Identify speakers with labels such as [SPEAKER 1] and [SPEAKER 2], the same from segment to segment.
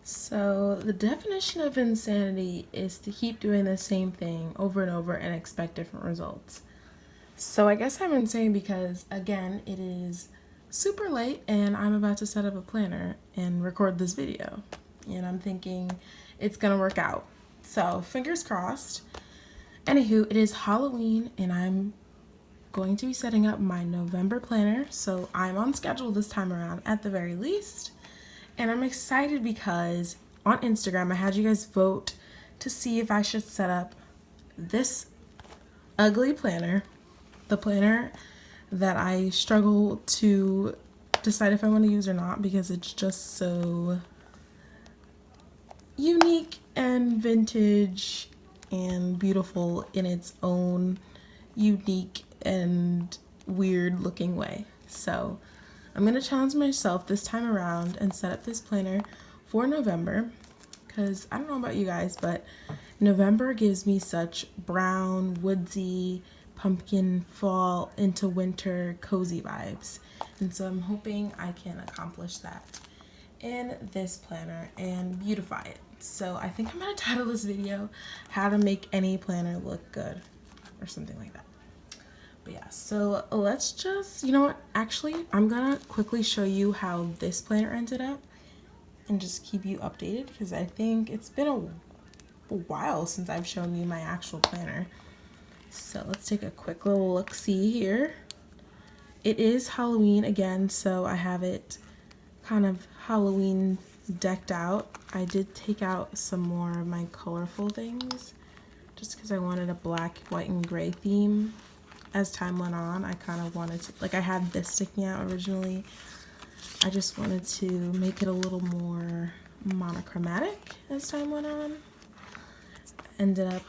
[SPEAKER 1] So the definition of insanity is to keep doing the same thing over and over and expect different results. So I guess I'm insane because, again, it is super late and I'm about to set up a planner and record this video. And I'm thinking it's gonna work out. So fingers crossed. Anywho, it is Halloween and I'm going to be setting up my November planner. So I'm on schedule this time around at the very least. And I'm excited because on Instagram I had you guys vote to see if I should set up this ugly planner, the planner that I struggle to decide if I want to use or not because it's just so unique and vintage and beautiful in its own unique and weird looking way. So I'm going to challenge myself this time around and set up this planner for November because I don't know about you guys, but November gives me such brown, woodsy, pumpkin, fall into winter, cozy vibes. And so I'm hoping I can accomplish that in this planner and beautify it. So I think I'm going to title this video, How to Make Any Planner Look Good, or something like that. But yeah, so let's just, you know what, actually, I'm gonna quickly show you how this planner ended up and just keep you updated because I think it's been a while since I've shown you my actual planner. So let's take a quick little look-see here. It is Halloween again, so I have it kind of Halloween decked out. I did take out some more of my colorful things just because I wanted a black, white, and gray theme. As time went on, I kind of wanted to, like I had this sticking out originally. I just wanted to make it a little more monochromatic as time went on. Ended up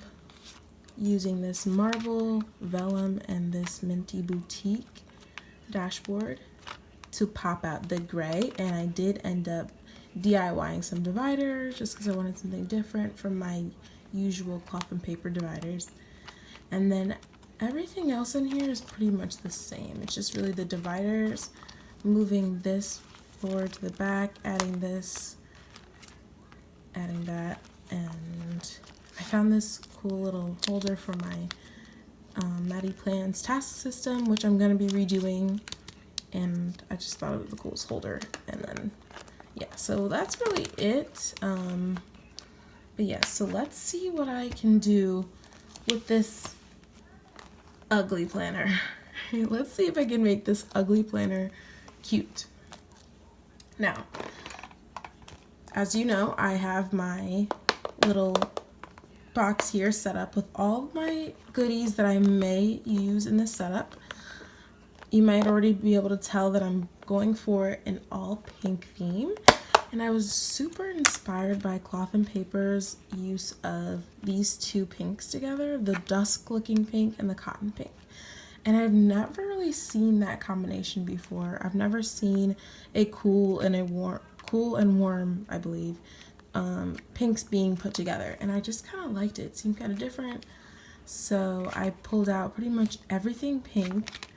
[SPEAKER 1] using this marble, vellum, and this minty boutique dashboard to pop out the gray, and I did end up DIYing some dividers just because I wanted something different from my usual cloth and paper dividers. And then everything else in here is pretty much the same. It's just really the dividers, moving this forward to the back, adding this, adding that, and I found this cool little holder for my Maddie Plans task system, which I'm going to be redoing, and I just thought it was the coolest holder. And then, yeah, so that's really it. But yeah, so let's see what I can do with this ugly planner. Let's see if I can make this ugly planner cute. Now, as you know, I have my little box here set up with all my goodies that I may use in this setup. You might already be able to tell that I'm going for an all pink theme, and I was super inspired by Cloth and Paper's use of these two pinks together, the dusk looking pink and the cotton pink. And I've never really seen that combination before. I've never seen a cool and warm, I believe, pinks being put together, and I just kind of liked it. It seemed kind of different, so I pulled out pretty much everything pink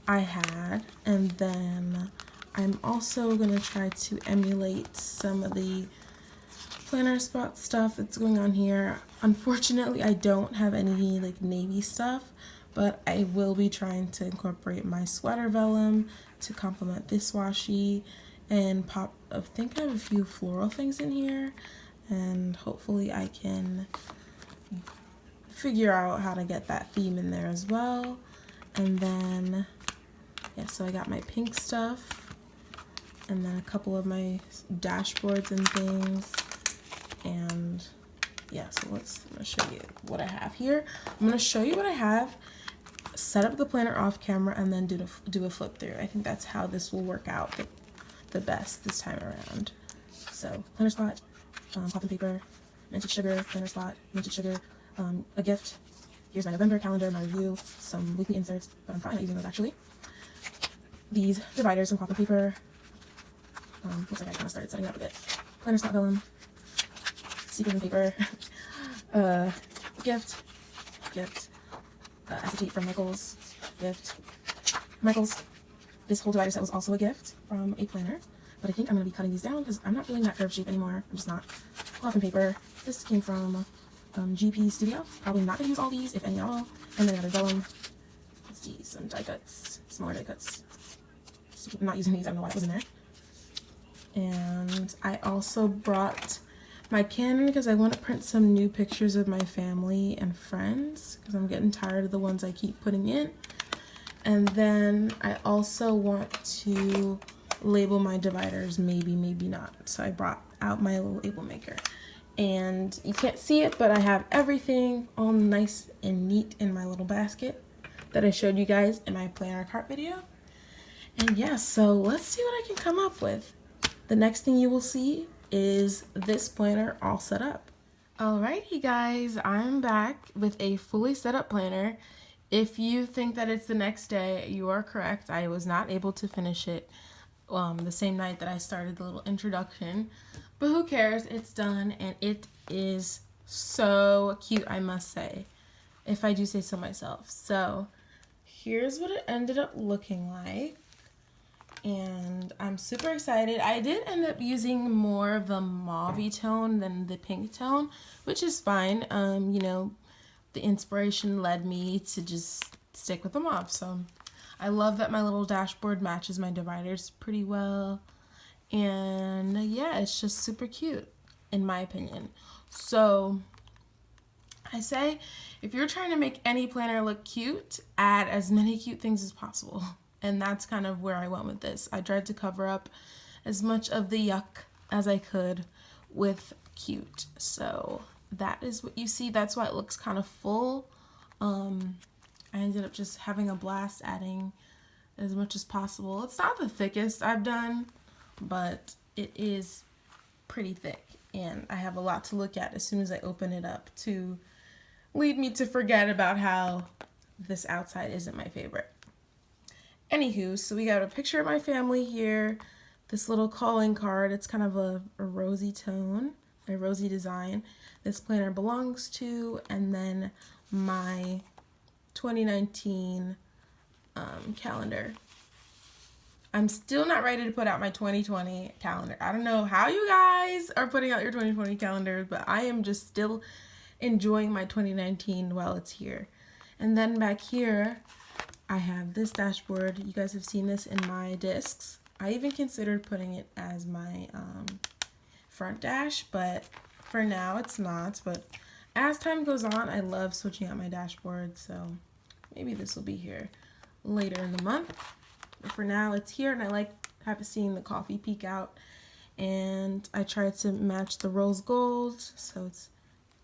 [SPEAKER 1] I had, and then I'm also gonna try to emulate some of the planner spot stuff that's going on here. Unfortunately, I don't have any like navy stuff, but I will be trying to incorporate my sweater vellum to complement this washi and I think I have a few floral things in here, and hopefully I can figure out how to get that theme in there as well. And then, yeah, so I got my pink stuff, and then a couple of my dashboards and things, and yeah, so I'm gonna show you what I have here. I'm gonna show you what I have, set up the planner off camera, and then do a flip through. I think that's how this will work out the best this time around. So planner spot, cloth and paper, minted sugar, planner spot, minted sugar, a gift. Here's my November calendar, my review, some weekly inserts, but I'm probably not using those actually. These dividers from cloth and paper. Looks like I kind of started setting up a bit. Planner spot vellum, sequins and paper, gift, acetate from Michael's, gift, Michael's. This whole divider set was also a gift from a planner. but I think I'm going to be cutting these down because I'm not feeling that curve shape anymore. I'm just not. Cloth and paper. This came from GP Studio. Probably not going to use all these, if any at all. And then I got a vellum. Let's see, some die cuts, smaller die cuts. I'm not using these, I don't know why that was in there. And I also brought my Canon because I want to print some new pictures of my family and friends because I'm getting tired of the ones I keep putting in. And then I also want to label my dividers, maybe not. So I brought out my little label maker. And you can't see it, but I have everything all nice and neat in my little basket that I showed you guys in my planner cart video. And yeah, so let's see what I can come up with. The next thing you will see is this planner all set up. Alrighty guys, I'm back with a fully set up planner. If you think that it's the next day, you are correct. I was not able to finish it the same night that I started the little introduction, but who cares? It's done and it is so cute, I must say, if I do say so myself. So here's what it ended up looking like. And I'm super excited. I did end up using more of the mauve tone than the pink tone, which is fine. You know, the inspiration led me to just stick with the mauve. So I love that my little dashboard matches my dividers pretty well. And yeah, it's just super cute in my opinion. So I say, if you're trying to make any planner look cute, add as many cute things as possible. And that's kind of where I went with this. I tried to cover up as much of the yuck as I could with cute. So that is what you see. That's why it looks kind of full. I ended up just having a blast adding as much as possible. It's not the thickest I've done, but it is pretty thick. And I have a lot to look at as soon as I open it up to lead me to forget about how this outside isn't my favorite. Anywho, so we got a picture of my family here, this little calling card. It's kind of a rosy tone, a rosy design this planner belongs to, and then my 2019 calendar. I'm still not ready to put out my 2020 calendar. I don't know how you guys are putting out your 2020 calendars, but I am just still enjoying my 2019 while it's here. And then back here, I have this dashboard. You guys have seen this in my discs. I even considered putting it as my front dash, but for now it's not. But as time goes on, I love switching out my dashboard, so maybe this will be here later in the month. But for now, it's here, and I like seeing the coffee peek out. And I tried to match the rose gold, so it's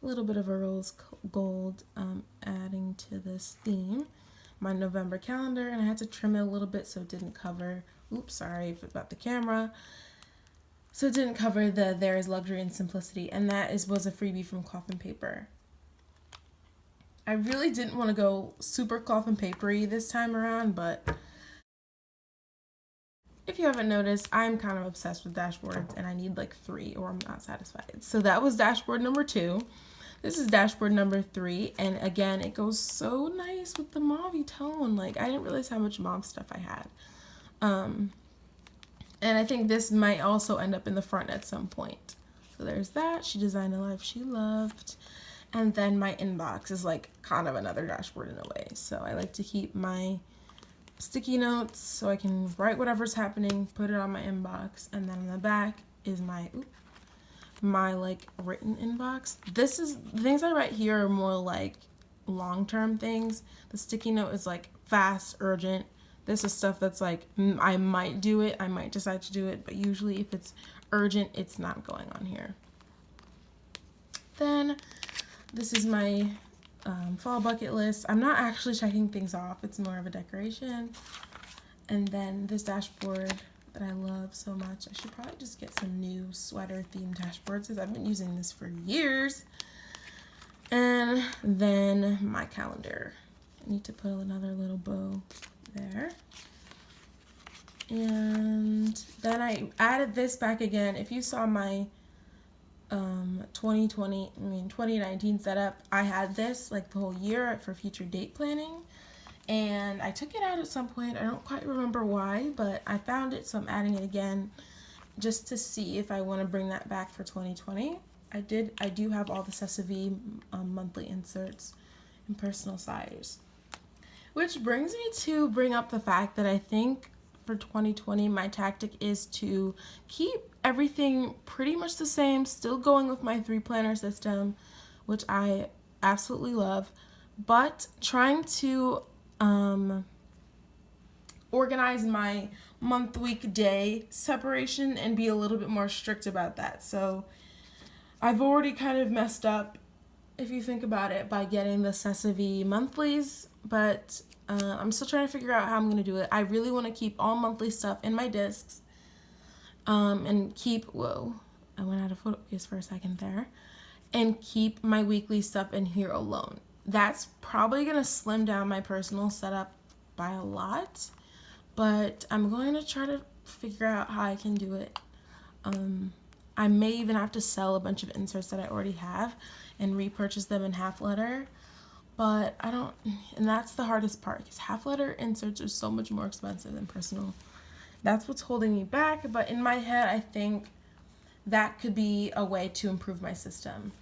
[SPEAKER 1] a little bit of a rose gold adding to this theme. My November calendar, and I had to trim it a little bit so it didn't cover, oops, sorry about the camera, so it didn't cover the There is Luxury and Simplicity, and that was a freebie from Cloth and Paper. I really didn't want to go super cloth and papery this time around, but if you haven't noticed, I'm kind of obsessed with dashboards, and I need like 3 or I'm not satisfied. So that was dashboard number 2. This is dashboard number 3, and again, it goes so nice with the mauve tone. Like, I didn't realize how much mauve stuff I had. And I think this might also end up in the front at some point. So there's that. She designed a life she loved. And then my inbox is like kind of another dashboard in a way. So I like to keep my sticky notes so I can write whatever's happening, put it on my inbox, and then in the back is my like written inbox. This is the things I write here are more like long-term things. The sticky note is like fast, urgent. This is stuff that's like I might do it, I might decide to do it, but usually if it's urgent, it's not going on here. Then this is my fall bucket list. I'm not actually checking things off, it's more of a decoration. And then this dashboard that I love so much. I should probably just get some new sweater themed dashboards because I've been using this for years. And then my calendar. I need to put another little bow there. And then I added this back again. If you saw my 2019 setup, I had this like the whole year for future date planning. And I took it out at some point. I don't quite remember why, but I found it, so I'm adding it again. just to see if I want to bring that back for 2020. I do have all the Heyyyy monthly inserts in personal size. Which brings me to bring up the fact that I think for 2020, my tactic is to keep everything pretty much the same, still going with my 3-planner system, which I absolutely love, but trying to organize my month, week, day separation and be a little bit more strict about that. So I've already kind of messed up, if you think about it, by getting the Heyyyy monthlies, but I'm still trying to figure out how I'm going to do it. I really want to keep all monthly stuff in my discs and keep, whoa, I went out of focus for a second there, and keep my weekly stuff in here alone. That's probably going to slim down my personal setup by a lot, but I'm going to try to figure out how I can do it. I may even have to sell a bunch of inserts that I already have and repurchase them in half letter, but I don't, and that's the hardest part, because half letter inserts are so much more expensive than personal. That's what's holding me back, but in my head, I think that could be a way to improve my system.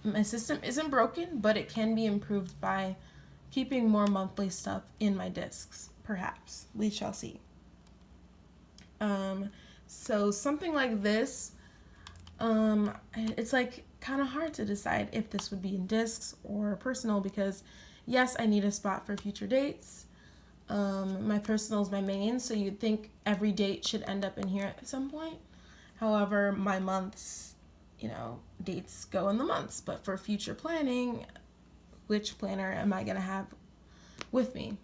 [SPEAKER 1] My system isn't broken, but it can be improved by keeping more monthly stuff in my discs, perhaps. We shall see. So something like this, it's like kind of hard to decide if this would be in discs or personal, because yes, I need a spot for future dates. My personal is my main, so you'd think every date should end up in here at some point. However, my months, dates go in the months, but for future planning, which planner am I going to have with me?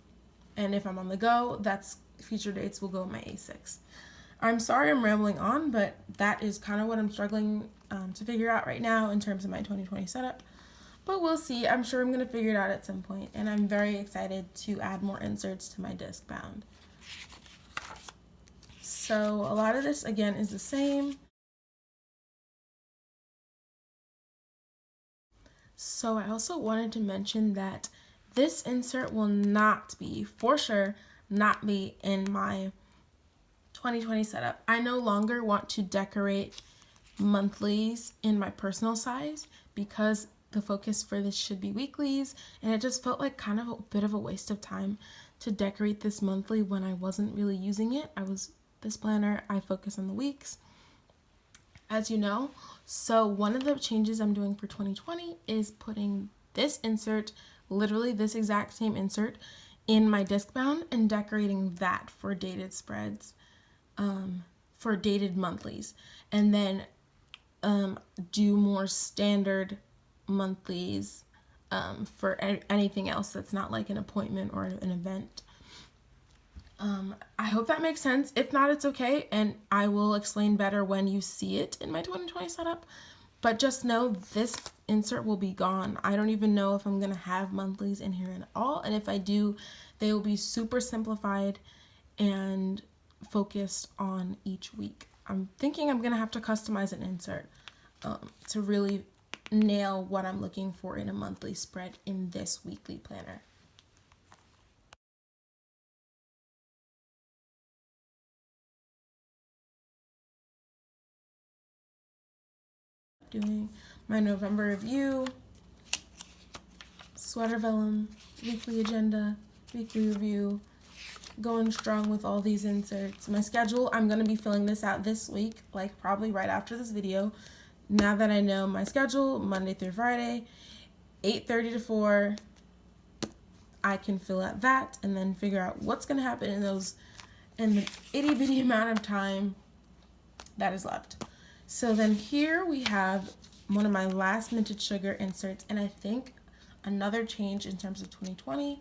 [SPEAKER 1] And if I'm on the go, that's future dates will go in my A6. I'm sorry I'm rambling on, but that is kind of what I'm struggling to figure out right now in terms of my 2020 setup. But we'll see. I'm sure I'm going to figure it out at some point, and I'm very excited to add more inserts to my disc bound. So a lot of this, again, is the same. So I also wanted to mention that this insert will not be, for sure, not be in my 2020 setup. I no longer want to decorate monthlies in my personal size because the focus for this should be weeklies, and it just felt like kind of a bit of a waste of time to decorate this monthly when I wasn't really using it. This planner, I focus on the weeks, as you know. So one of the changes I'm doing for 2020 is putting this insert, literally this exact same insert, in my disc bound and decorating that for dated spreads, for dated monthlies, and then do more standard monthlies for anything else that's not like an appointment or an event. I hope that makes sense. If not, it's okay, and I will explain better when you see it in my 2020 setup. But just know this insert will be gone. I don't even know if I'm going to have monthlies in here at all, and if I do, they will be super simplified and focused on each week. I'm thinking I'm going to have to customize an insert to really nail what I'm looking for in a monthly spread in this weekly planner. Doing my November review, sweater vellum, weekly agenda, weekly review, going strong with all these inserts. My schedule, I'm going to be filling this out this week, like probably right after this video. Now that I know my schedule, Monday through Friday, 8:30 to 4, I can fill out that and then figure out what's going to happen in the itty bitty amount of time that is left. So then here we have one of my last minted sugar inserts, and I think another change in terms of 2020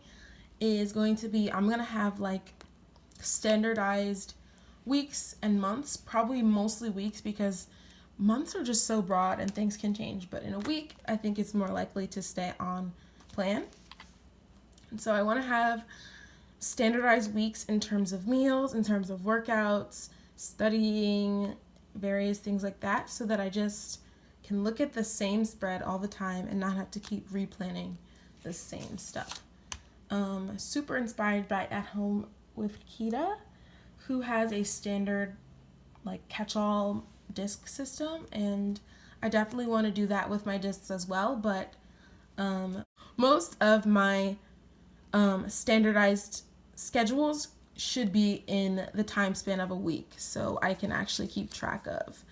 [SPEAKER 1] is going to be, I'm going to have like standardized weeks and months, probably mostly weeks because months are just so broad and things can change, but in a week, I think it's more likely to stay on plan. And so I want to have standardized weeks in terms of meals, in terms of workouts, studying, various things like that, so that I just can look at the same spread all the time and not have to keep replanning the same stuff. Super inspired by At Home with Kita, who has a standard like catch-all disc system, and I definitely want to do that with my discs as well, but most of my standardized schedules should be in the time span of a week, so I can actually keep track of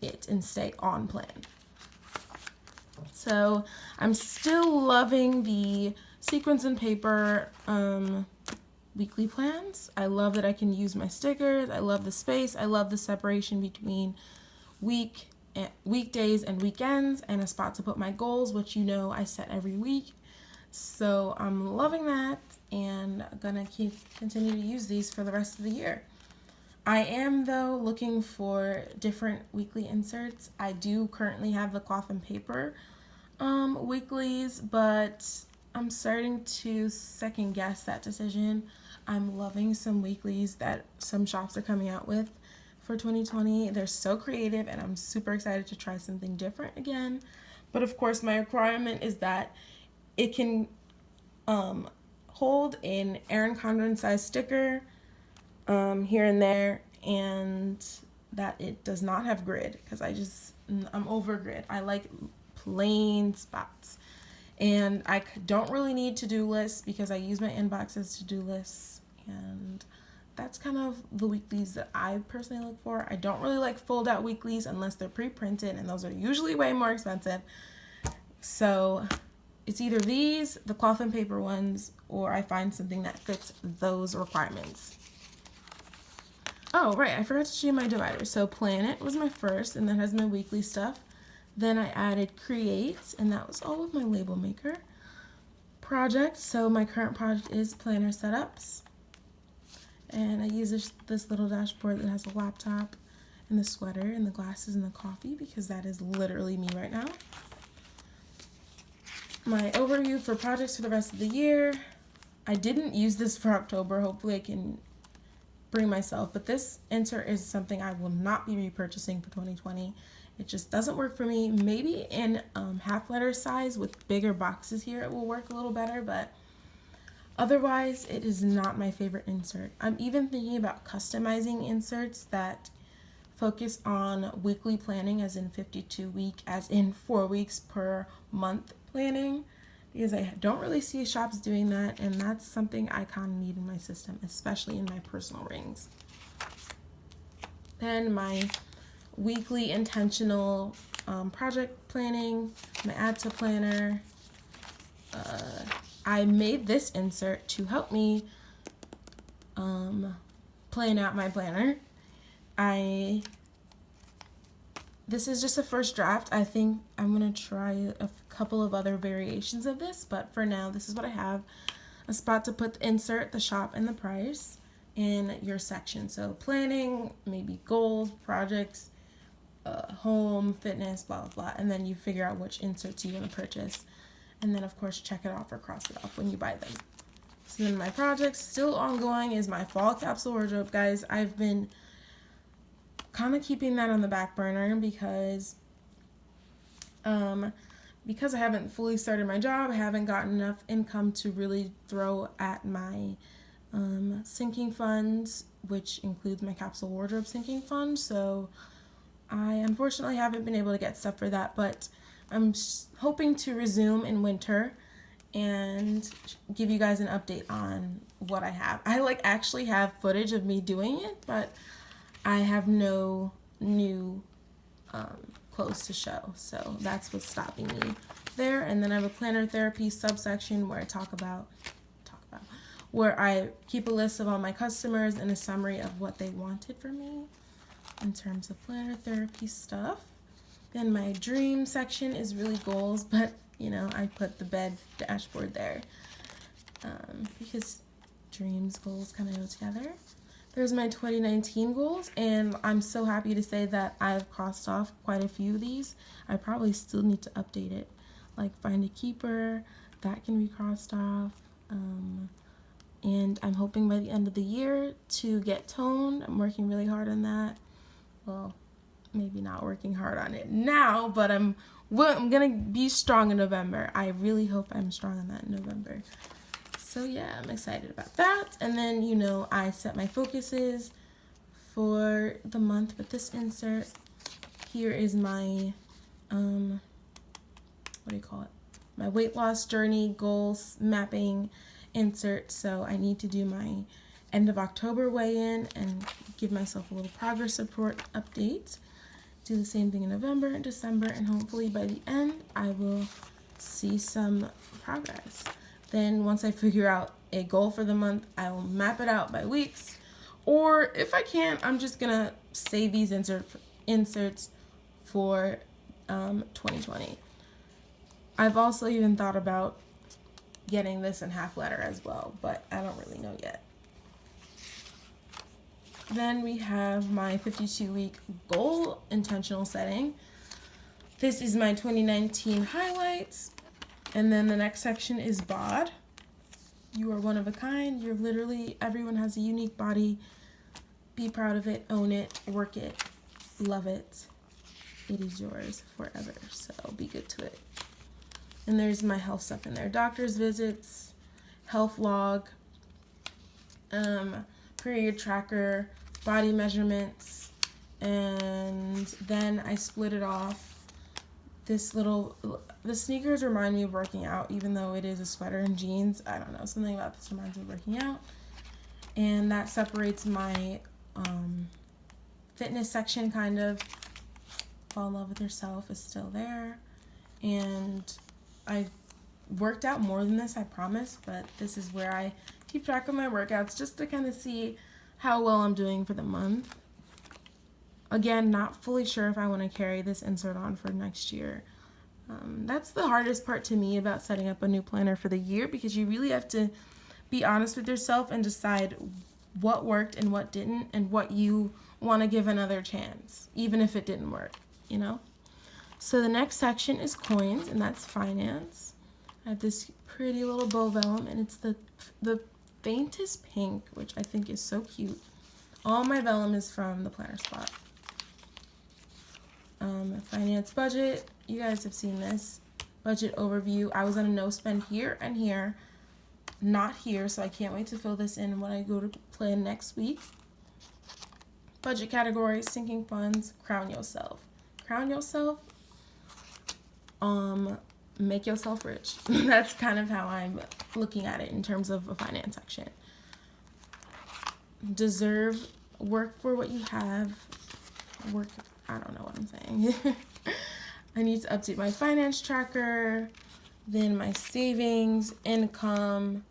[SPEAKER 1] it and stay on plan. So I'm still loving the sequins and paper weekly plans. I love that I can use my stickers. I love the space. I love the separation between weekdays and weekends, and a spot to put my goals, which you know I set every week. So I'm loving that, and gonna continue to use these for the rest of the year. I am, though, looking for different weekly inserts. I do currently have the cloth and paper weeklies, but I'm starting to second guess that decision. I'm loving some weeklies that some shops are coming out with for 2020. They're so creative, and I'm super excited to try something different again. But of course, my requirement is that it can hold an Erin Condren size sticker here and there, and that it does not have grid, because I'm over grid. I like plain spots, and I don't really need to-do lists because I use my inbox as to-do lists, and that's kind of the weeklies that I personally look for. I don't really like fold out weeklies unless they're pre-printed, and those are usually way more expensive. So it's either these, the cloth and paper ones, or I find something that fits those requirements. Oh, right, I forgot to show you my divider. So Planet was my first, and that has my weekly stuff. Then I added Create, and that was all with my label maker. Project, so my current project is Planner Setups. And I use this little dashboard that has a laptop and the sweater and the glasses and the coffee, because that is literally me right now. My overview for projects for the rest of the year. I didn't use this for October. Hopefully I can bring myself, but this insert is something I will not be repurchasing for 2020. It just doesn't work for me. Maybe in half letter size with bigger boxes here it will work a little better, but otherwise it is not my favorite insert. I'm even thinking about customizing inserts that focus on weekly planning, as in 52-week, as in 4 weeks per month planning, because I don't really see shops doing that, and that's something I kind of need in my system, especially in my personal rings. Then my weekly intentional project planning, my add to planner. I made this insert to help me plan out my planner. This is just a first draft. I think I'm gonna try a couple of other variations of this, but for now, this is what I have. A spot to put the insert, the shop, and the price in your section. So planning, maybe goals, projects, home, fitness, blah, blah, blah. And then you figure out which inserts you want to purchase. And then, of course, check it off or cross it off when you buy them. So then my projects still ongoing is my fall capsule wardrobe, guys. I've been kind of keeping that on the back burner because I haven't fully started my job. I haven't gotten enough income to really throw at my sinking funds, which includes my capsule wardrobe sinking fund. So I unfortunately haven't been able to get stuff for that, but I'm hoping to resume in winter and give you guys an update on what I have. I actually have footage of me doing it, but I have no new clothes to show, so that's what's stopping me there. And then I have a planner therapy subsection where I talk about where I keep a list of all my customers and a summary of what they wanted from me in terms of planner therapy stuff. Then my dream section is really goals, but you know, I put the bed dashboard there because dreams, goals kind of go together. There's my 2019 goals, and I'm so happy to say that I've crossed off quite a few of these. I probably still need to update it, like find a keeper, that can be crossed off. And I'm hoping by the end of the year to get toned. I'm working really hard on that. Well, maybe not working hard on it now, but I'm gonna be strong in November. I really hope I'm strong on that in November. So yeah, I'm excited about that. And then, you know, I set my focuses for the month with this insert. Here is my, what do you call it? My weight loss journey goals mapping insert. So I need to do my end of October weigh-in and give myself a little progress report update. Do the same thing in November and December, and hopefully by the end I will see some progress. Then once I figure out a goal for the month, I will map it out by weeks, or if I can't, I'm just gonna save these inserts for 2020. I've also even thought about getting this in half letter as well, but I don't really know yet. Then we have my 52-week goal intentional setting. This is my 2019 highlights. And then the next section is bod. You are one of a kind. You're literally, everyone has a unique body. Be proud of it, own it, work it, love it. It is yours forever, so be good to it. And there's my health stuff in there. Doctor's visits, health log, period tracker, body measurements, and then I split it off. The sneakers remind me of working out, even though it is a sweater and jeans. I don't know, something about this reminds me of working out. And that separates my fitness section, kind of. Fall in love with yourself is still there. And I worked out more than this, I promise, but this is where I keep track of my workouts just to kind of see how well I'm doing for the month. Again, not fully sure if I want to carry this insert on for next year. That's the hardest part to me about setting up a new planner for the year, because you really have to be honest with yourself and decide what worked and what didn't, and what you want to give another chance, even if it didn't work, you know? So the next section is coins, and that's finance. I have this pretty little bow vellum, and it's the faintest pink, which I think is so cute. All my vellum is from the Planner Spot. Finance budget, you guys have seen this. Budget overview, I was on a no spend here and here, not here, so I can't wait to fill this in when I go to plan next week. Budget categories, sinking funds, crown yourself. Crown yourself, make yourself rich. That's kind of how I'm looking at it in terms of a finance section. Deserve, work for what you have. Work, I don't know what I'm saying. I need to update my finance tracker, then my savings, income,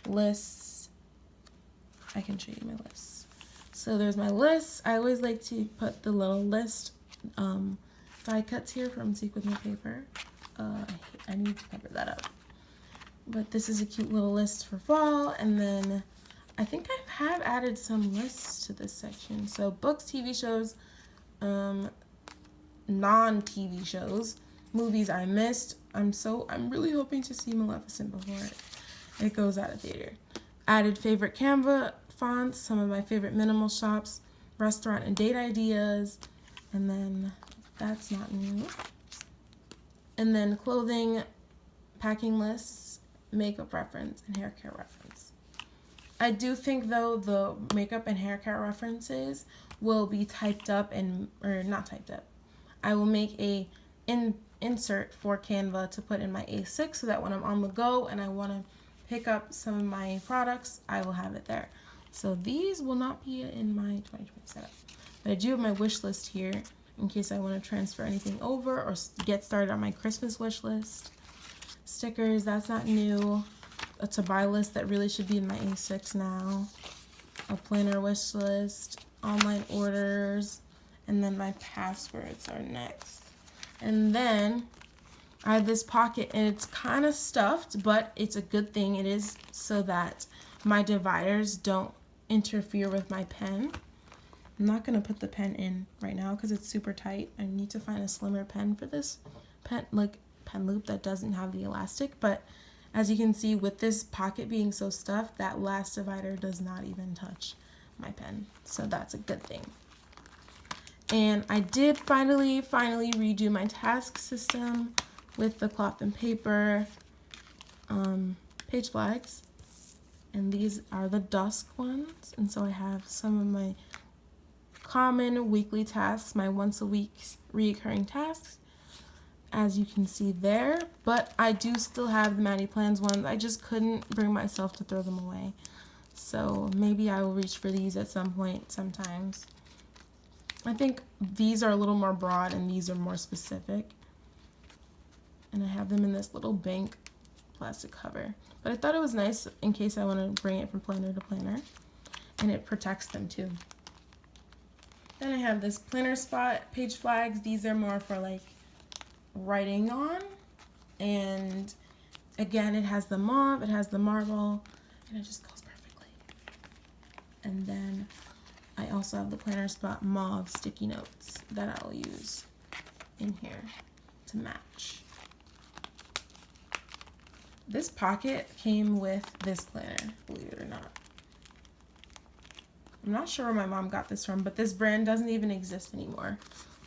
[SPEAKER 1] lists. I can show you my lists. So there's my list. I always like to put the little list die cuts here from Seek With My Paper. I need to cover that up. But this is a cute little list for fall. And then I think I have added some lists to this section. So books, TV shows, non-TV shows, movies I missed. I'm really hoping to see Maleficent before it goes out of theater. Added favorite Canva fonts, some of my favorite minimal shops, restaurant and date ideas, and then that's not new. And then clothing, packing lists, makeup reference, and hair care reference. I do think though the makeup and hair care references will be typed up or not typed up. I will make a insert for Canva to put in my A6 so that when I'm on the go and I want to pick up some of my products, I will have it there. So these will not be in my 2020 setup. But I do have my wish list here in case I want to transfer anything over or get started on my Christmas wish list. Stickers, that's not new. A to buy list that really should be in my A6 now. A planner wish list, online orders, and then my passwords are next. And then I have this pocket, and it's kind of stuffed, but it's a good thing. It is so that my dividers don't interfere with my pen. I'm not going to put the pen in right now because it's super tight. I need to find a slimmer pen for this pen loop that doesn't have the elastic. But as you can see, with this pocket being so stuffed, that last divider does not even touch my pen. So that's a good thing. And I did finally redo my task system with the cloth and paper page flags. And these are the dusk ones. And so I have some of my common weekly tasks, my once a week reoccurring tasks, as you can see there. But I do still have the Maddie Plans ones. I just couldn't bring myself to throw them away. So maybe I will reach for these at some point sometimes. I think these are a little more broad and these are more specific. And I have them in this little bank plastic cover. But I thought it was nice in case I want to bring it from planner to planner. And it protects them too. Then I have this planner spot page flags. These are more for like writing on. And again, it has the mauve, it has the marble, and it just goes perfectly. And then I also have the planner spot mauve sticky notes that I'll use in here to match. This pocket came with this planner, believe it or not. I'm not sure where my mom got this from, but this brand doesn't even exist anymore.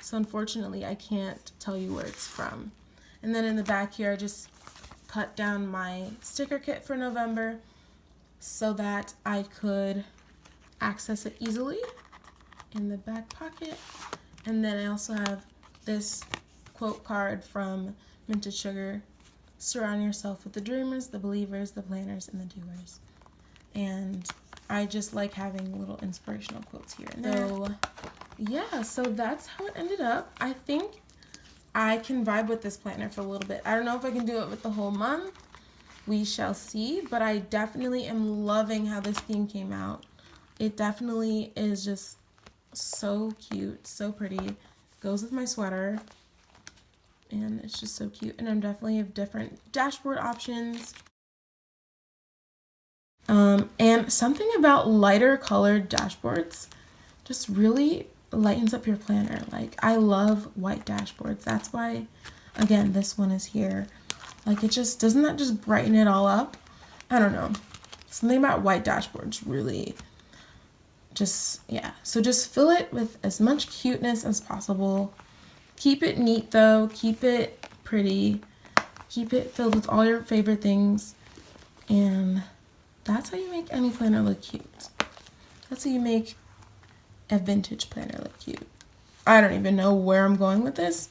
[SPEAKER 1] So unfortunately, I can't tell you where it's from. And then in the back here, I just cut down my sticker kit for November so that I could access it easily in the back pocket. And then I also have this quote card from Minted Sugar: surround yourself with the dreamers, the believers, the planners, and the doers. And I just like having little inspirational quotes here and there. So yeah, so that's how it ended up. I think I can vibe with this planner for a little bit. I don't know if I can do it with the whole month. We shall see, but I definitely am loving how this theme came out. It definitely is just so cute, so pretty. Goes with my sweater. And it's just so cute. And I'm definitely have different dashboard options. And something about lighter colored dashboards just really lightens up your planner. Like, I love white dashboards. That's why, again, this one is here. Like, it just, doesn't that just brighten it all up? I don't know. Something about white dashboards really just, yeah. So just fill it with as much cuteness as possible. Keep it neat though, keep it pretty, keep it filled with all your favorite things, and that's how you make any planner look cute. That's how you make a vintage planner look cute. I don't even know where I'm going with this,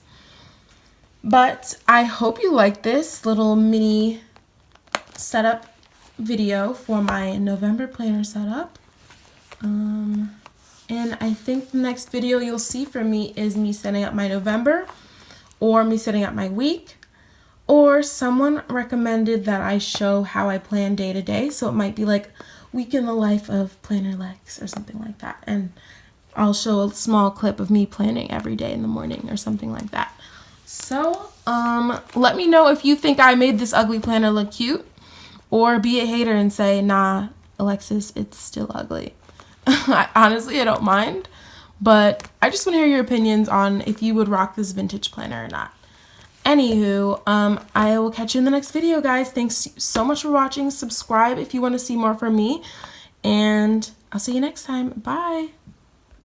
[SPEAKER 1] but I hope you like this little mini setup video for my November planner setup. And I think the next video you'll see from me is me setting up my November, or me setting up my week, or someone recommended that I show how I plan day to day. So it might be like week in the life of Planner Lex or something like that. And I'll show a small clip of me planning every day in the morning or something like that. So let me know if you think I made this ugly planner look cute, or be a hater and say, nah, Alexis, it's still ugly. Honestly, I don't mind, but I just want to hear your opinions on if you would rock this vintage planner or not. Anywho, I will catch you in the next video, guys. Thanks so much for watching. Subscribe if you want to see more from me, and I'll see you next time. Bye.